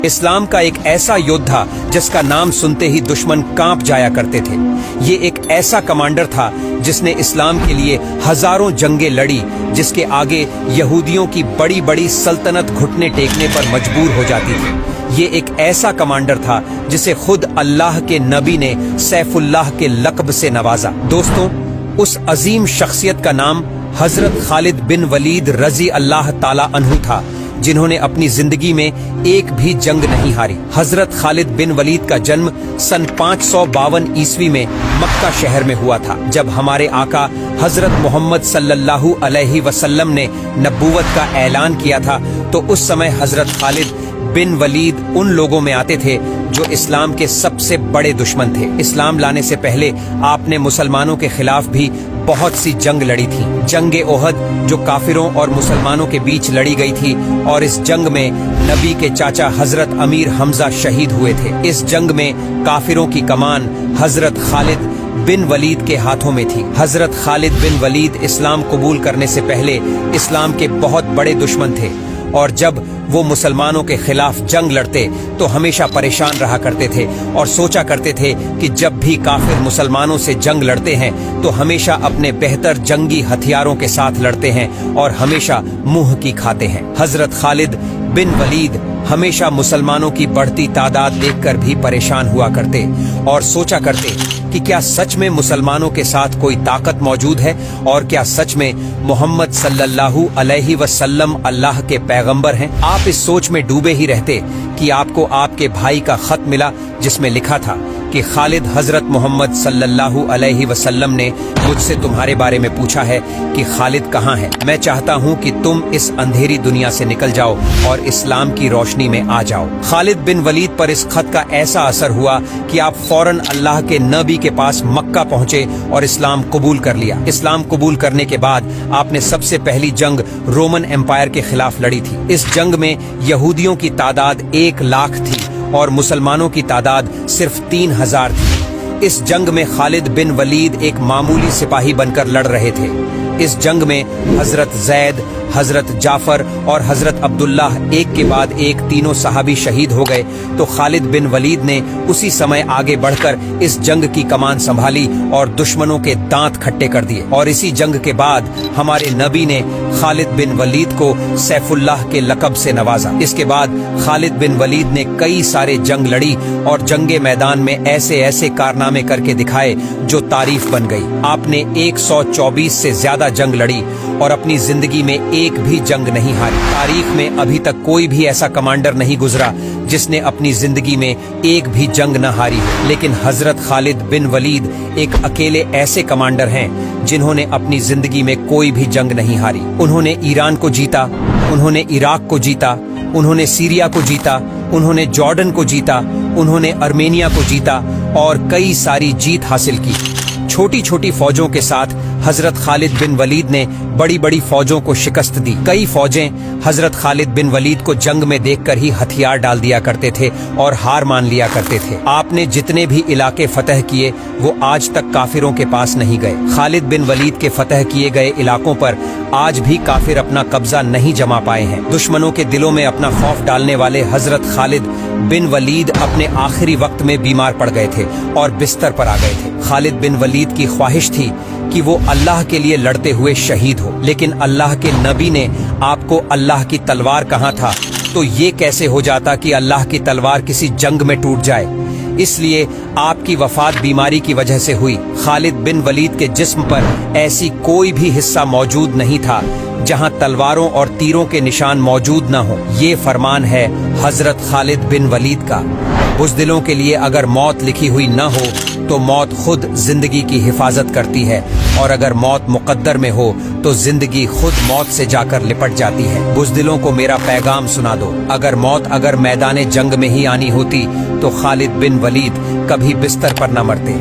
इस्लाम का एक ऐसा योद्धा जिसका नाम सुनते ही दुश्मन कांप जाया करते थे। ये एक ऐसा कमांडर था जिसने इस्लाम के लिए हजारों जंगें लड़ी, जिसके आगे यहूदियों की बड़ी बड़ी सल्तनत घुटने टेकने पर मजबूर हो जाती थी। ये एक ऐसा कमांडर था जिसे खुद अल्लाह के नबी ने सैफुल्लाह के लक़ब से नवाजा। दोस्तों, उस अजीम शख्सियत का नाम हजरत खालिद बिन वलीद रजी अल्लाह ताला अन्हु था, जिन्होंने अपनी जिंदगी में एक भी जंग नहीं हारी। हजरत खालिद बिन वलीद का जन्म सन 552 ईस्वी में मक्का शहर में हुआ था। जब हमारे आका हजरत मोहम्मद सल्लल्लाहु अलैहि वसल्लम ने नबूवत का ऐलान किया था, तो उस समय हजरत खालिद बिन वलीद उन लोगों में आते थे जो इस्लाम के सबसे बड़े दुश्मन थे। इस्लाम लाने से पहले आपने मुसलमानों के खिलाफ भी बहुत सी जंग लड़ी थी। जंगे ओहद जो काफिरों और मुसलमानों के बीच लड़ी गई थी, और इस जंग में नबी के चाचा हजरत अमीर हमजा शहीद हुए थे। इस जंग में काफिरों की कमान हजरत खालिद बिन वलीद के हाथों में थी। हजरत खालिद बिन वलीद इस्लाम कबूल करने से पहले इस्लाम के बहुत बड़े दुश्मन थे, और जब वो मुसलमानों के खिलाफ जंग लड़ते तो हमेशा परेशान रहा करते थे और सोचा करते थे कि जब भी काफिर मुसलमानों से जंग लड़ते हैं तो हमेशा अपने बेहतर जंगी हथियारों के साथ लड़ते हैं और हमेशा मुंह की खाते हैं। हजरत खालिद बिन वलीद हमेशा मुसलमानों की बढ़ती तादाद देखकर भी परेशान हुआ करते और सोचा करते कि क्या सच में मुसलमानों के साथ कोई ताकत मौजूद है, और क्या सच में मोहम्मद सल्लल्लाहु अलैहि वसल्लम अल्लाह के पैगंबर हैं। आप इस सोच में डूबे ही रहते कि आपको आपके भाई का खत मिला जिसमें लिखा था कि खालिद हजरत मोहम्मद सल्लल्लाहु अलैहि वसल्लम ने मुझसे तुम्हारे बारे में पूछा है कि खालिद कहाँ है। मैं चाहता हूँ कि तुम इस अंधेरी दुनिया से निकल जाओ और इस्लाम की रोशनी में आ जाओ। खालिद बिन वलीद पर इस खत का ऐसा असर हुआ कि आप फौरन अल्लाह के नबी के पास मक्का पहुँचे और इस्लाम कबूल कर लिया। इस्लाम कबूल करने के बाद आपने सबसे पहली जंग रोमन एम्पायर के खिलाफ लड़ी थी। इस जंग में यहूदियों की तादाद 1 लाख थी और मुसलमानों की तादाद सिर्फ 3000 थी। इस जंग में खालिद बिन वलीद एक मामूली सिपाही बनकर लड़ रहे थे। इस जंग में हजरत जैद, हजरत जाफर और हजरत अब्दुल्लाह एक के बाद एक तीनों सहाबी शहीद हो गए, तो खालिद बिन वलीद ने उसी समय आगे बढ़कर इस जंग की कमान संभाली और दुश्मनों के दांत खट्टे कर दिए। और इसी जंग के बाद हमारे नबी ने खालिद बिन वलीद को सैफुल्लाह के लक़ब से नवाजा। इसके बाद खालिद बिन वलीद ने कई सारे जंग लड़ी और जंगे मैदान में ऐसे ऐसे कारनामे करके दिखाए जो तारीफ बन गई। आपने 124 से ज्यादा जंग लड़ी और अपनी जिंदगी में एक भी जंग नहीं हारी। तारीख में अभी तक कोई भी ऐसा कमांडर नहीं गुजरा जिसने अपनी जिंदगी में एक भी जंग न हारी हो। लेकिन हजरत खालिद बिन वलीद एक अकेले ऐसे कमांडर हैं जिन्होंने अपनी जिंदगी में कोई भी जंग नहीं हारी। उन्होंने ईरान को जीता, उन्होंने इराक को जीता, उन्होंने सीरिया को जीता, उन्होंने जॉर्डन को जीता, उन्होंने अर्मेनिया को जीता और कई सारी जीत हासिल की। छोटी छोटी फौजों के साथ हजरत खालिद बिन वलीद ने बड़ी बड़ी फौजों को शिकस्त दी। कई फौजें हजरत खालिद बिन वलीद को जंग में देखकर ही हथियार डाल दिया करते थे और हार मान लिया करते थे। आपने जितने भी इलाके फतह किए वो आज तक काफिरों के पास नहीं गए। खालिद बिन वलीद के फतह किए गए इलाकों पर आज भी काफिर अपना कब्जा नहीं जमा पाए हैं। दुश्मनों के दिलों में अपना खौफ डालने वाले हजरत खालिद बिन वलीद अपने आखिरी वक्त में बीमार पड़ गए थे और बिस्तर पर आ गए थे। खालिद बिन वलीद की ख्वाहिश थी कि वो अल्लाह के लिए लड़ते हुए शहीद हो, लेकिन अल्लाह के नबी ने आपको अल्लाह की तलवार कहा था, तो ये कैसे हो जाता कि अल्लाह की तलवार किसी जंग में टूट जाए। इसलिए आपकी वफात बीमारी की वजह से हुई। खालिद बिन वलीद के जिस्म पर ऐसी कोई भी हिस्सा मौजूद नहीं था जहां तलवारों और तीरों के निशान मौजूद न हो। ये फरमान है हजरत खालिद बिन वलीद का। बुज़दिलों के लिए अगर मौत लिखी हुई न हो तो मौत खुद जिंदगी की हिफाजत करती है, और अगर मौत मुकद्दर में हो तो जिंदगी खुद मौत से जाकर लिपट जाती है। बुज़दिलों को मेरा पैगाम सुना दो, अगर मैदान जंग में ही आनी होती तो खालिद बिन वलीद कभी बिस्तर पर न मरते।